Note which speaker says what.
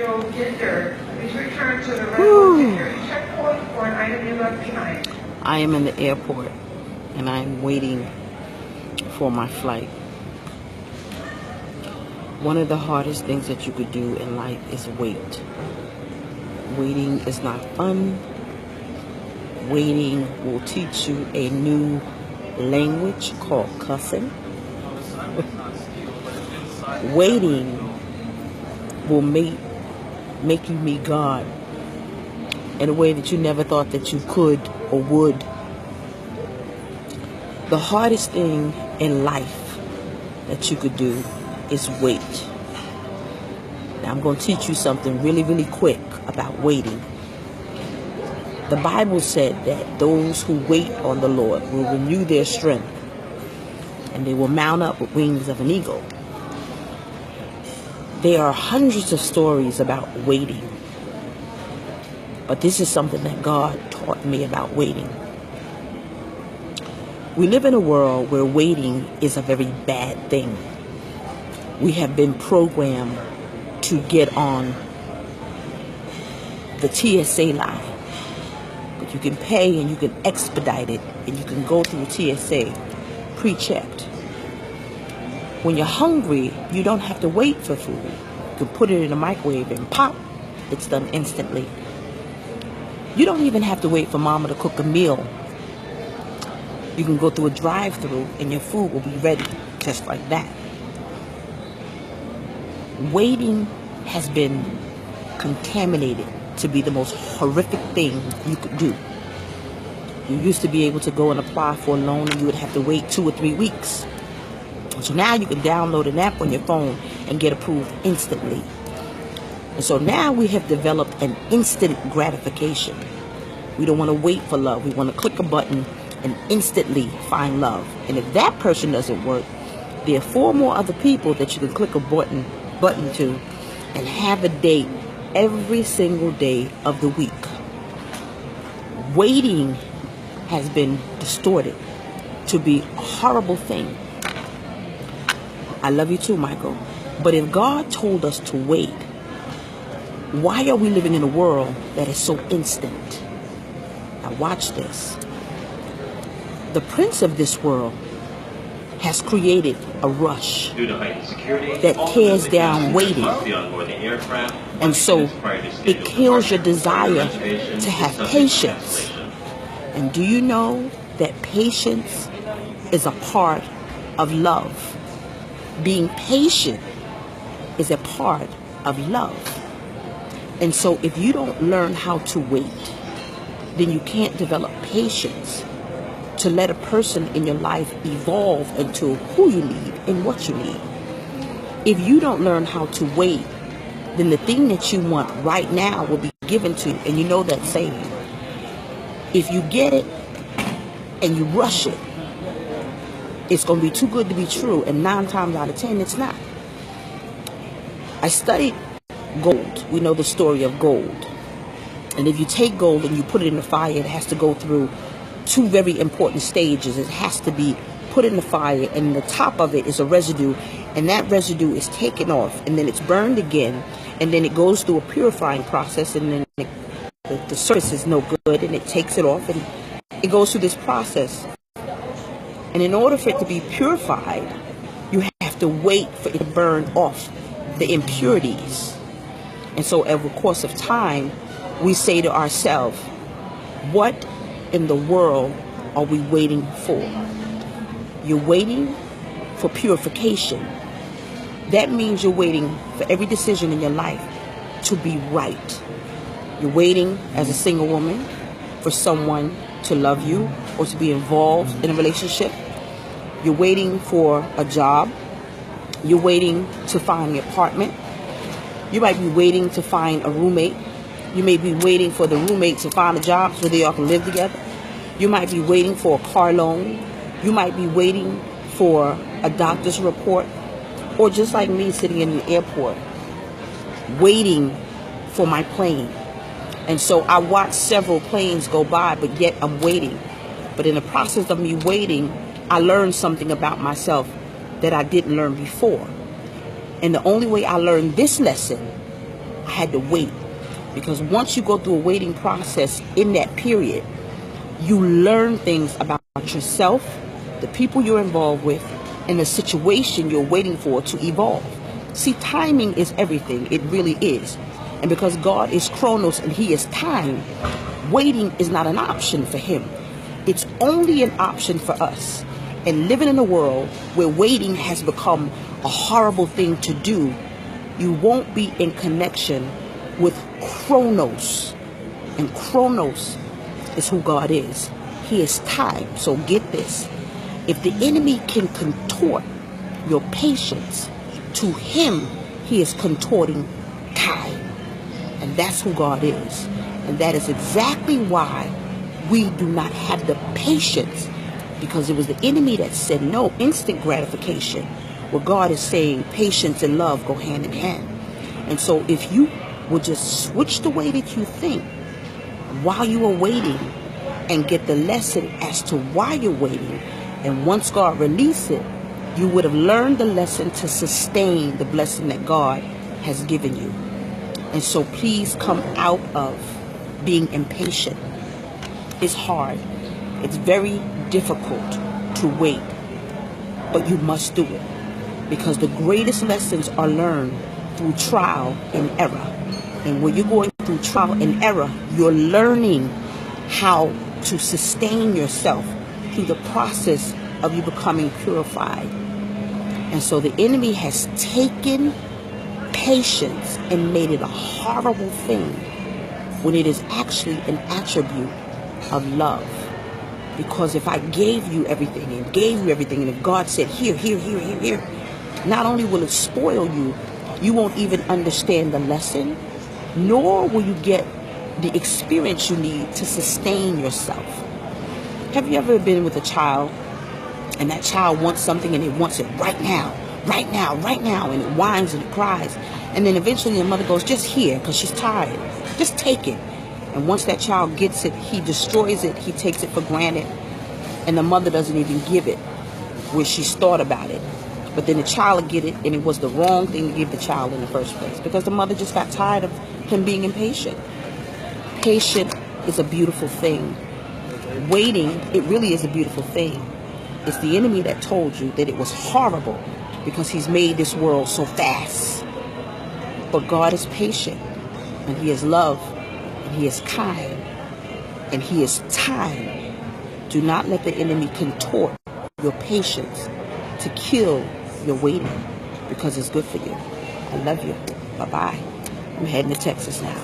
Speaker 1: Joe Ginder, please return to the railroad security checkpoint for an item you left behind.
Speaker 2: I am in the airport and I'm waiting for my flight. One of the hardest things that you could do in life is wait. Waiting is not fun. Waiting will teach you a new language called cussing. Waiting will make you meet God in a way that you never thought that you could or would. The hardest thing in life that you could do is wait. Now I'm going to teach you something really, really quick about waiting. The Bible said that those who wait on the Lord will renew their strength and they will mount up with wings of an eagle. There are hundreds of stories about waiting, but this is something that God taught me about waiting. We live in a world where waiting is a very bad thing. We have been programmed to get on the TSA line. But you can pay and you can expedite it and you can go through TSA pre-checked. When you're hungry, you don't have to wait for food. You can put it in the microwave and pop, it's done instantly. You don't even have to wait for mama to cook a meal. You can go through a drive-through and your food will be ready just like that. Waiting has been contaminated to be the most horrific thing you could do. You used to be able to go and apply for a loan and you would have to wait 2 or 3 weeks. So now you can download an app on your phone and get approved instantly. And so now we have developed an instant gratification. We don't want to wait for love. We want to click a button and instantly find love. And if that person doesn't work, there are 4 more other people that you can click a button to and have a date every single day of the week. Waiting has been distorted to be a horrible thing. I love you too, Michael. But if God told us to wait, why are we living in a world that is so instant? Now watch this. The prince of this world has created a rush that tears down waiting. And so it kills your desire to have patience. And do you know that patience is a part of love? Being patient is a part of love. And so if you don't learn how to wait, then you can't develop patience to let a person in your life evolve into who you need and what you need. If you don't learn how to wait, then the thing that you want right now will be given to you. And you know that saying, if you get it and you rush it, it's going to be too good to be true. And 9 times out of 10, it's not. I studied gold. We know the story of gold. And if you take gold and you put it in the fire, it has to go through 2 very important stages. It has to be put in the fire, and the top of it is a residue, and that residue is taken off, and then it's burned again, and then it goes through a purifying process, and then the surface is no good, and it takes it off, and it goes through this process. And in order for it to be purified, you have to wait for it to burn off the impurities. And so over the course of time, we say to ourselves, what in the world are we waiting for? You're waiting for purification. That means you're waiting for every decision in your life to be right. You're waiting as a single woman for someone to love you or to be involved in a relationship. You're waiting for a job. You're waiting to find an apartment. You might be waiting to find a roommate. You may be waiting for the roommate to find a job so they all can live together. You might be waiting for a car loan. You might be waiting for a doctor's report. Or just like me sitting in the airport, waiting for my plane. And so I watched several planes go by, but yet I'm waiting. But in the process of me waiting, I learned something about myself that I didn't learn before. And the only way I learned this lesson I had to wait. Because once you go through a waiting process in that period, you learn things about yourself, the people you're involved with, and the situation you're waiting for to evolve. See, timing is everything. It really is. And because God is Chronos and He is time, waiting is not an option for Him. It's only an option for us. And living in a world where waiting has become a horrible thing to do, you won't be in connection with Chronos. And Chronos is who God is. He is time. So get this. If the enemy can contort your patience, to him, he is contorting time. And that's who God is. And that is exactly why we do not have the patience, because it was the enemy that said no, instant gratification. Where God is saying patience and love go hand in hand. And so if you would just switch the way that you think while you are waiting and get the lesson as to why you're waiting, and once God releases it, you would have learned the lesson to sustain the blessing that God has given you. And so please come out of being impatient. It's hard. It's very difficult to wait, but you must do it, because the greatest lessons are learned through trial and error. And when you're going through trial and error, you're learning how to sustain yourself through the process of you becoming purified. And so the enemy has taken patience and made it a horrible thing, when it is actually an attribute of love. Because if I gave you everything and if God said here, not only will it spoil you, you won't even understand the lesson, nor will you get the experience you need to sustain yourself. Have you ever been with a child and that child wants something and it wants it right now, and it whines and it cries, and then eventually the mother goes, just here, because she's tired, just take it. And once that child gets it, he destroys it, he takes it for granted, and the mother doesn't even give it where she's thought about it. But then the child will get it, and it was the wrong thing to give the child in the first place, because the mother just got tired of him being impatient. Patient is a beautiful thing. Waiting, it really is a beautiful thing. It's the enemy that told you that it was horrible because he's made this world so fast. But God is patient, and He is love, and He is kind, and He is time. Do not let the enemy contort your patience to kill your waiting, because it's good for you. I love you. Bye-bye. I'm heading to Texas now.